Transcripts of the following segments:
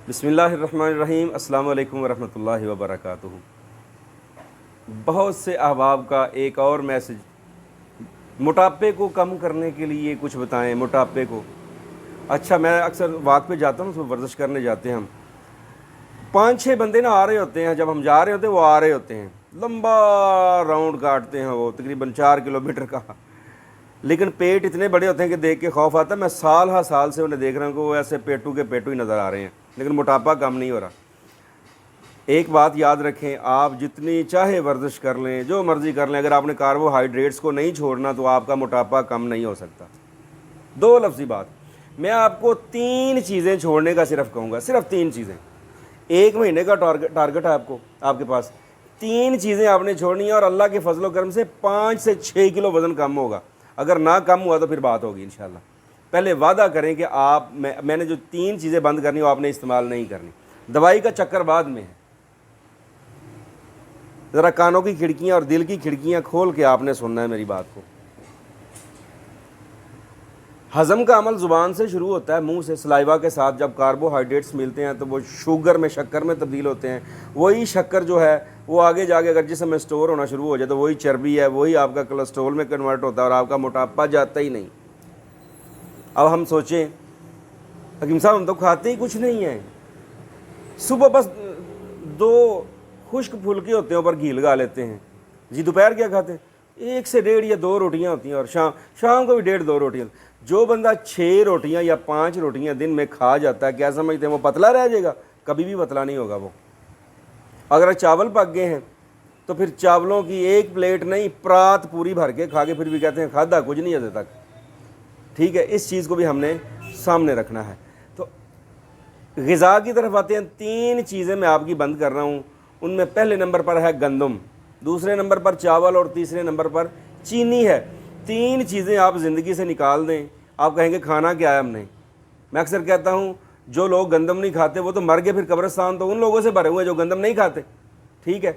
بسم اللہ الرحمن الرحیم۔ السلام علیکم ورحمۃ اللہ وبرکاتہ۔ بہت سے احباب کا ایک اور میسج، موٹاپے کو کم کرنے کے لیے کچھ بتائیں۔ موٹاپے کو اچھا، میں اکثر واک پہ جاتا ہوں، اس میں ورزش کرنے جاتے ہیں ہم، 5-6 بندے نہ آ رہے ہوتے ہیں، جب ہم جا رہے ہوتے ہیں وہ آ رہے ہوتے ہیں، لمبا راؤنڈ کاٹتے ہیں وہ تقریباً 4 کلومیٹر کا، لیکن پیٹ اتنے بڑے ہوتے ہیں کہ دیکھ کے خوف آتا ہے۔ میں سال ہر سال سے انہیں دیکھ رہا ہوں کہ وہ ایسے پیٹو کے پیٹو ہی نظر آ رہے ہیں، لیکن موٹاپا کم نہیں ہو رہا۔ ایک بات یاد رکھیں، آپ جتنی چاہے ورزش کر لیں، جو مرضی کر لیں، اگر آپ نے کاربوہائیڈریٹس کو نہیں چھوڑنا تو آپ کا موٹاپا کم نہیں ہو سکتا۔ 2 لفظی بات، میں آپ کو 3 چیزیں چھوڑنے کا صرف کہوں گا، صرف 3 چیزیں۔ 1 مہینے کا ٹارگٹ ہے آپ کے پاس، 3 چیزیں آپ نے چھوڑنی ہیں، اور اللہ کے فضل و کرم سے 5 سے 6 کلو وزن کم ہوگا۔ اگر نہ کم ہوا تو پھر بات ہوگی انشاءاللہ۔ پہلے وعدہ کریں کہ میں نے جو 3 چیزیں بند کرنی وہ آپ نے استعمال نہیں کرنی۔ دوائی کا چکر بعد میں ہے، ذرا کانوں کی کھڑکیاں اور دل کی کھڑکیاں کھول کے آپ نے سننا ہے میری بات کو۔ ہضم کا عمل زبان سے شروع ہوتا ہے، منہ سے، سلائیوا کے ساتھ۔ جب کاربوہائیڈریٹس ملتے ہیں تو وہ شکر میں تبدیل ہوتے ہیں۔ وہی شکر جو ہے وہ آگے جا کے اگر جسم میں سٹور ہونا شروع ہو جائے تو وہی چربی ہے، وہی آپ کا کولیسٹرول میں کنورٹ ہوتا ہے اور آپ کا موٹاپا جاتا ہی نہیں۔ اب ہم سوچیں، حکیم صاحب ہم تو کھاتے ہی کچھ نہیں ہیں، صبح بس 2 خشک پھلکے ہوتے ہیں، اوپر گھی لگا لیتے ہیں، جی دوپہر کیا کھاتے ہیں؟ 1 سے 1.5 یا 2 روٹیاں ہوتی ہیں، اور شام کو بھی 1.5-2 روٹیاں۔ جو بندہ 6 روٹیاں یا 5 روٹیاں دن میں کھا جاتا ہے، کیا سمجھتے ہیں وہ پتلا رہ جائے گا؟ کبھی بھی پتلا نہیں ہوگا وہ۔ اگر چاول پک گئے ہیں تو پھر چاولوں کی 1 پلیٹ نہیں، پرات پوری بھر کے کھا کے پھر بھی کہتے ہیں کھادا کچھ نہیں ابھی تک۔ ٹھیک ہے، اس چیز کو بھی ہم نے سامنے رکھنا ہے۔ تو غذا کی طرف آتے ہیں، 3 چیزیں میں آپ کی بند کر رہا ہوں۔ ان میں پہلے نمبر پر ہے گندم، دوسرے نمبر پر چاول، اور تیسرے نمبر پر چینی ہے۔ 3 چیزیں آپ زندگی سے نکال دیں، آپ کہیں گے کھانا کیا ہے ہم نے۔ میں اکثر کہتا ہوں جو لوگ گندم نہیں کھاتے وہ تو مر گئے، پھر قبرستان تو ان لوگوں سے بھرے ہوئے جو گندم نہیں کھاتے۔ ٹھیک ہے،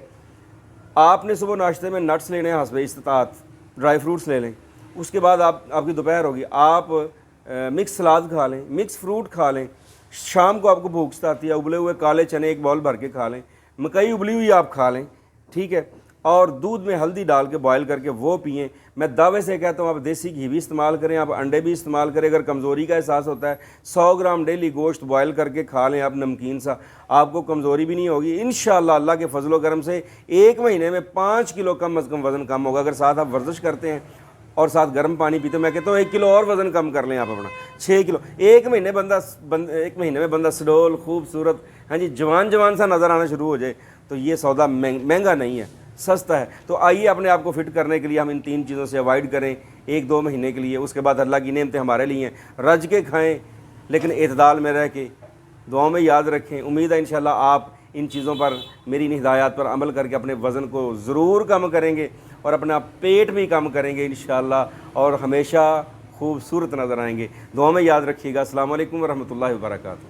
آپ نے صبح ناشتے میں نٹس لینے ہیں، حسب استطاعت ڈرائی فروٹس لے لیں۔ اس کے بعد آپ کی دوپہر ہوگی، آپ مکس سلاد کھا لیں، مکس فروٹ کھا لیں۔ شام کو آپ کو بھوک ستاتی ہے، ابلے ہوئے کالے چنے 1 باؤل بھر کے کھا لیں، مکئی ابلی ہوئی آپ کھا لیں، ٹھیک ہے، اور دودھ میں ہلدی ڈال کے بوائل کر کے وہ پئیں۔ میں دعوے سے کہتا ہوں آپ دیسی گھی بھی استعمال کریں، آپ انڈے بھی استعمال کریں۔ اگر کمزوری کا احساس ہوتا ہے 100 گرام ڈیلی گوشت بوائل کر کے کھا لیں آپ، نمکین سا، آپ کو کمزوری بھی نہیں ہوگی انشاءاللہ۔ اللہ کے فضل و کرم سے 1 مہینے میں 5 کلو کم از کم وزن کم ہوگا۔ اگر ساتھ آپ ورزش کرتے ہیں اور ساتھ گرم پانی پیتے ہیں، میں کہتا ہوں 1 کلو اور وزن کم کر لیں آپ اپنا، 6 کلو۔ 1 مہینے میں بندہ سڈول، خوبصورت، ہاں جی، جوان سا نظر آنا شروع ہو جائے تو یہ سودا مہنگا نہیں ہے، سستا ہے۔ تو آئیے اپنے آپ کو فٹ کرنے کے لیے ہم ان 3 چیزوں سے اوائڈ کریں 1-2 مہینے کے لیے۔ اس کے بعد اللہ کی نعمتیں ہمارے لیے ہیں، رج کے کھائیں لیکن اعتدال میں رہ کے، دعاؤں میں یاد رکھیں۔ امید ہے انشاءاللہ آپ ان چیزوں پر، میری ان ہدایات پر عمل کر کے اپنے وزن کو ضرور کم کریں گے اور اپنا پیٹ بھی کم کریں گے انشاءاللہ، اور ہمیشہ خوبصورت نظر آئیں گے۔ دعاؤں میں یاد رکھیے گا۔ السلام علیکم ورحمۃ اللہ وبرکاتہ۔